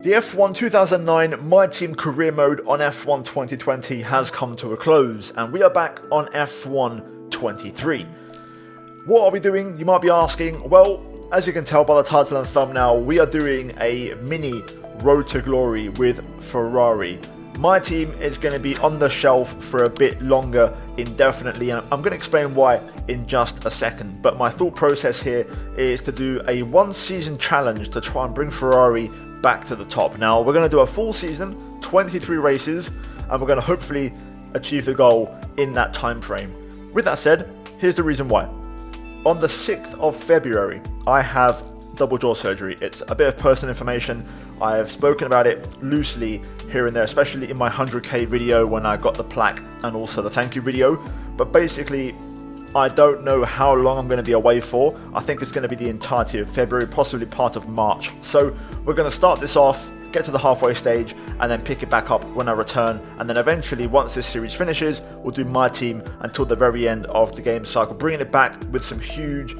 The F1 2009 MyTeam career mode on F1 2020 has come to a close, and we are back on F1 23. What are we doing, you might be asking? Well, as you can tell by the title and thumbnail, we are doing a mini Road to Glory with Ferrari. MyTeam is going to be on the shelf for a bit longer indefinitely, and I'm going to explain why in just a second. But my thought process here is to do a one-season challenge to try and bring Ferrari back to the top. Now, we're going to do a full season, 23 races, and we're going to hopefully achieve the goal in that time frame. With that said, here's the reason why. On the 6th of February, I have double jaw surgery. It's a bit of personal information. I have spoken about it loosely here and there, especially in my 100k video when I got the plaque and also the thank you video. But basically, I don't know how long I'm going to be away for. I think it's going to be the entirety of February, possibly part of March. So we're going to start this off, get to the halfway stage, and then pick it back up when I return. And then eventually, once this series finishes, we'll do MyTeam until the very end of the game cycle, bringing it back with some huge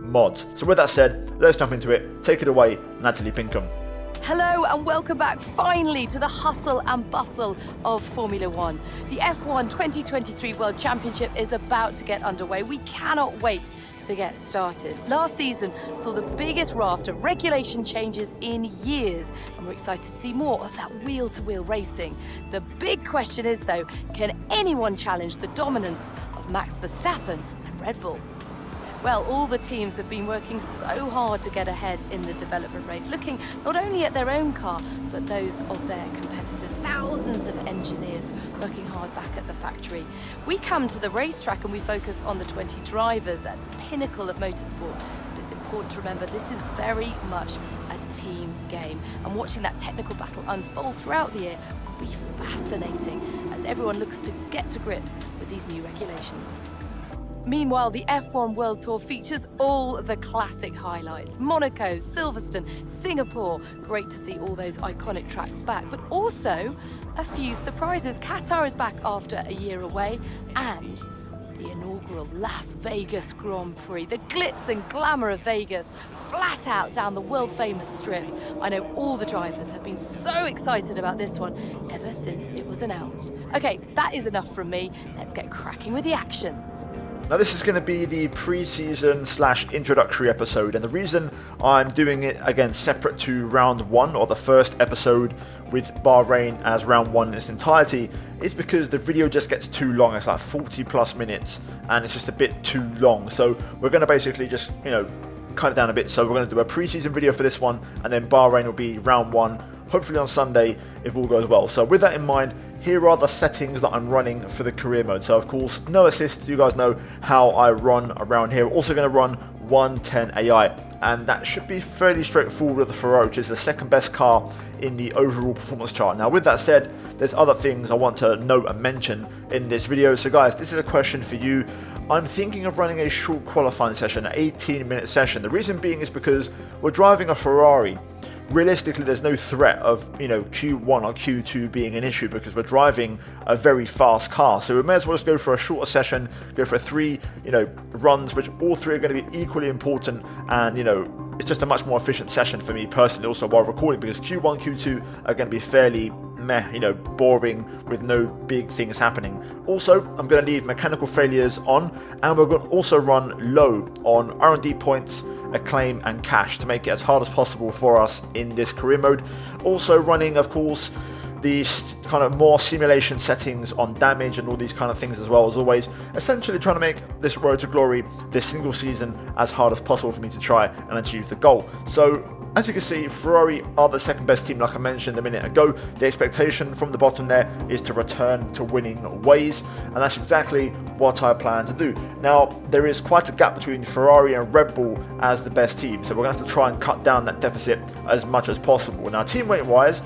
mods. So with that said, let's jump into it. Take it away, Natalie Pinkham. Hello and welcome back finally to the hustle and bustle of Formula One. The F1 2023 World Championship is about to get underway. We cannot wait to get started. Last season saw the biggest raft of regulation changes in years, and we're excited to see more of that wheel-to-wheel racing. The big question is though, can anyone challenge the dominance of Max Verstappen and Red Bull? Well, all the teams have been working so hard to get ahead in the development race, looking not only at their own car, but those of their competitors. Thousands of engineers working hard back at the factory. We come to the racetrack and we focus on the 20 drivers at the pinnacle of motorsport. But it's important to remember this is very much a team game. And watching that technical battle unfold throughout the year will be fascinating as everyone looks to get to grips with these new regulations. Meanwhile, the F1 World Tour features all the classic highlights. Monaco, Silverstone, Singapore. Great to see all those iconic tracks back, but also a few surprises. Qatar is back after a year away, and the inaugural Las Vegas Grand Prix. The glitz and glamour of Vegas, flat out down the world-famous strip. I know all the drivers have been so excited about this one ever since it was announced. Okay, that is enough from me. Let's get cracking with the action. Now this is going to be the pre-season / introductory episode, and the reason I'm doing it again separate to round 1, or the first episode with Bahrain as round 1 in its entirety, is because the video just gets too long. It's like 40 plus minutes and it's just a bit too long. So we're going to basically just, cut it down a bit. So we're going to do a pre-season video for this one, and then Bahrain will be round 1, hopefully on Sunday if all goes well. So with that in mind, here are the settings that I'm running for the career mode. So of course, no assist. You guys know how I run around here. We're also going to run 110 AI, and that should be fairly straightforward with the Ferrari, which is the second best car in the overall performance chart. Now with that said, there's other things I want to note and mention in this video. So guys, this is a question for you. I'm thinking of running a short qualifying session, an 18-minute session. The reason being is because we're driving a Ferrari. Realistically, there's no threat of Q1 or Q2 being an issue because we're driving a very fast car. So we may as well just go for a shorter session, go for 3 runs, which all 3 are going to be equally important, and it's just a much more efficient session for me personally also while recording, because Q1, Q2 are going to be fairly boring with no big things happening. Also, I'm going to leave mechanical failures on, and we're going to also run low on R&D points, acclaim and cash to make it as hard as possible for us in this career mode. Also running, of course, these kind of more simulation settings on damage and all these kind of things as well, as always. Essentially trying to make this Road to Glory, this single season, as hard as possible for me to try and achieve the goal. So as you can see, Ferrari are the second best team, like I mentioned a minute ago. The expectation from the bottom there is to return to winning ways, and that's exactly what I plan to do. Now, there is quite a gap between Ferrari and Red Bull as the best team, so we're going to have to try and cut down that deficit as much as possible. Now, team weight wise,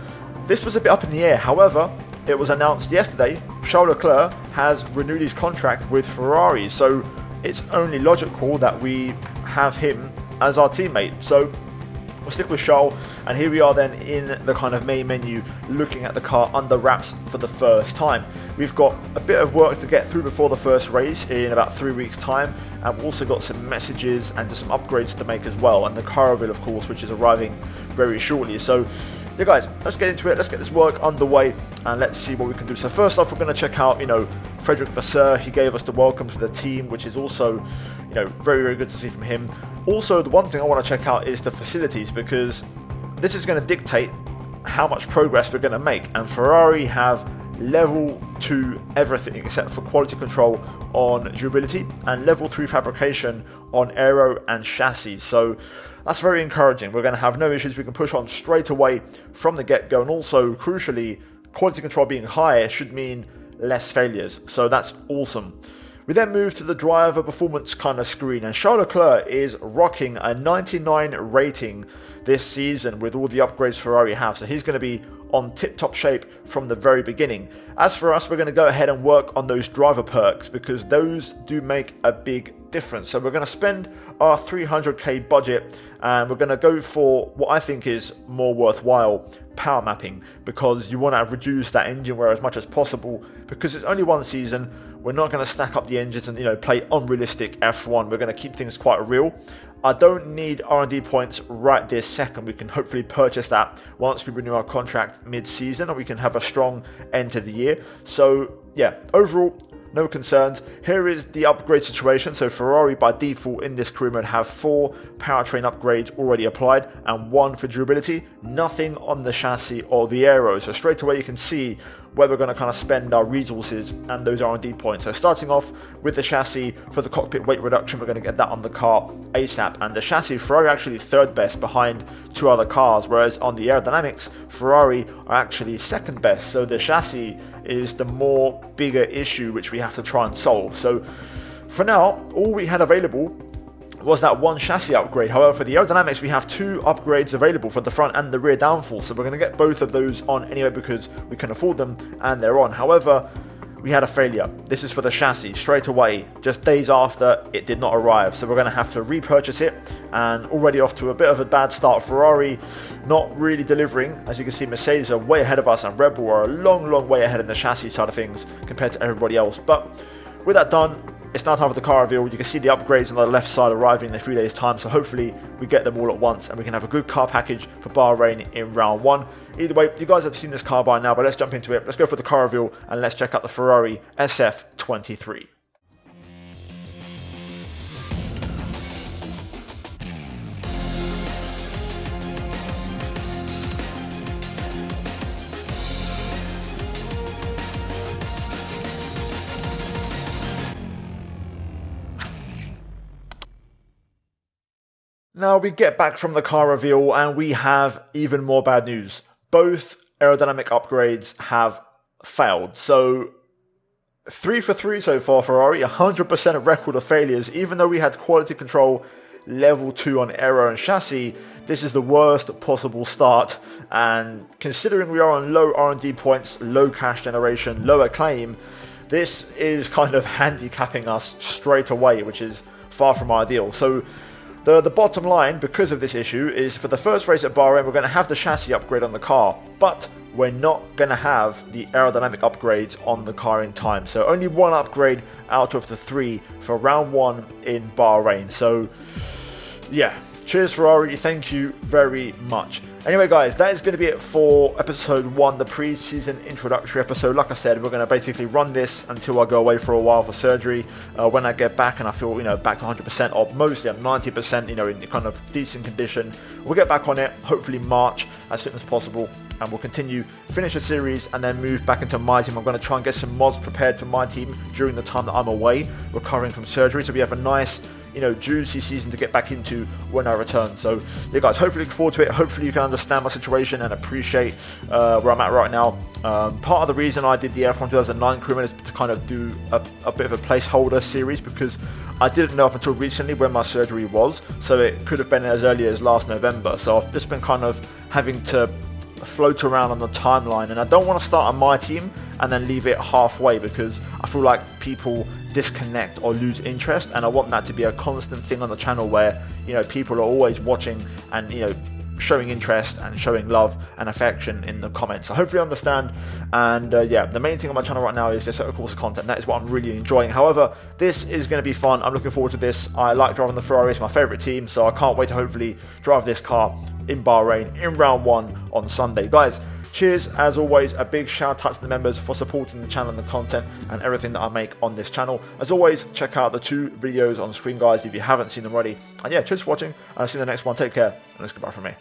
this was a bit up in the air. However, it was announced yesterday, Charles Leclerc has renewed his contract with Ferrari, so it's only logical that we have him as our teammate. So we'll stick with Charles, and here we are then in the kind of main menu looking at the car under wraps for the first time. We've got a bit of work to get through before the first race in about 3 weeks time, and we've also got some messages and just some upgrades to make as well, and the car reveal of course, which is arriving very shortly. So yeah guys, let's get into it. Let's get this work underway and let's see what we can do. So first off, we're going to check out, Frederick Vasseur. He gave us the welcome to the team, which is also, very, very good to see from him. Also, the one thing I want to check out is the facilities, because this is going to dictate how much progress we're going to make. And Ferrari have level 2 everything except for quality control on durability and level 3 fabrication on aero and chassis. So that's very encouraging. We're going to have no issues. We can push on straight away from the get-go. And also, crucially, quality control being higher should mean less failures. So that's awesome. We then move to the driver performance kind of screen, and Charles Leclerc is rocking a 99 rating this season with all the upgrades Ferrari have. So he's going to be on tip-top shape from the very beginning. As for us, we're going to go ahead and work on those driver perks because those do make a big difference. So we're going to spend our 300k budget and we're going to go for what I think is more worthwhile, power mapping, because you want to reduce that engine wear as much as possible because it's only one season. We're not going to stack up the engines and play unrealistic F1. We're going to keep things quite real. I don't need R&D points right this second. We can hopefully purchase that once we renew our contract mid-season, and we can have a strong end to the year. So yeah, overall, no concerns. Here is the upgrade situation. So Ferrari by default in this career mode have 4 powertrain upgrades already applied and 1 for durability. Nothing on the chassis or the aero. So straight away you can see where we're going to kind of spend our resources and those R&D points. So starting off with the chassis for the cockpit weight reduction, we're going to get that on the car ASAP. And the chassis, Ferrari actually 3rd best behind 2 other cars, whereas on the aerodynamics, Ferrari are actually 2nd best. So the chassis is the more bigger issue which we have to try and solve. So for now, all we had available was that 1 chassis upgrade. However, for the aerodynamics, we have 2 upgrades available for the front and the rear downfall. So we're going to get both of those on anyway because we can afford them and they're on. However, we had a failure. This is for the chassis straight away, just days after it did not arrive. So we're going to have to repurchase it, and already off to a bit of a bad start. Ferrari not really delivering. As you can see, Mercedes are way ahead of us and Red Bull are a long, long way ahead in the chassis side of things compared to everybody else. But with that done, it's now time for the car reveal. You can see the upgrades on the left side arriving in a few days' time, so hopefully we get them all at once and we can have a good car package for Bahrain in round 1. Either way, you guys have seen this car by now, but let's jump into it. Let's go for the car reveal and let's check out the Ferrari SF23. Now we get back from the car reveal and we have even more bad news. Both aerodynamic upgrades have failed. So 3 for 3 so far, Ferrari, 100% record of failures. Even though we had quality control level 2 on aero and chassis, this is the worst possible start. And considering we are on low R&D points, low cash generation, low acclaim, this is kind of handicapping us straight away, which is far from ideal. So the bottom line, because of this issue, is for the first race at Bahrain, we're going to have the chassis upgrade on the car, but we're not going to have the aerodynamic upgrades on the car in time. So only 1 upgrade out of the 3 for round 1 in Bahrain. So yeah, cheers Ferrari, thank you very much. Anyway guys, that is going to be it for episode 1, the pre-season introductory episode. Like I said, we're going to basically run this until I go away for a while for surgery. When I get back and I feel, back to 100% or mostly at 90%, in kind of decent condition, we'll get back on it, hopefully March as soon as possible. And we'll continue, finish the series, and then move back into MyTeam. I'm going to try and get some mods prepared for MyTeam during the time that I'm away, recovering from surgery. So we have a nice, juicy season to get back into when I return. So yeah guys, hopefully look forward to it. Hopefully you can understand my situation and appreciate where I'm at right now. Part of the reason I did the F1 2009 crewman is to kind of do a bit of a placeholder series, because I didn't know up until recently when my surgery was. So it could have been as early as last November. So I've just been kind of having to float around on the timeline, and I don't want to start on MyTeam and then leave it halfway, because I feel like people disconnect or lose interest, and I want that to be a constant thing on the channel where people are always watching and showing interest and showing love and affection in the comments. So hopefully you understand. And yeah, the main thing on my channel right now is just of course content. That is what I'm really enjoying. However, this is going to be fun. I'm looking forward to this. I like driving the Ferrari. It's my favorite team, so I can't wait to hopefully drive this car in Bahrain in round 1 on Sunday. Guys, cheers. As always, a big shout out to the members for supporting the channel and the content and everything that I make on this channel. As always, check out the 2 videos on the screen, guys, if you haven't seen them already. And yeah, cheers for watching, and I'll see you in the next one. Take care, and it's goodbye from me.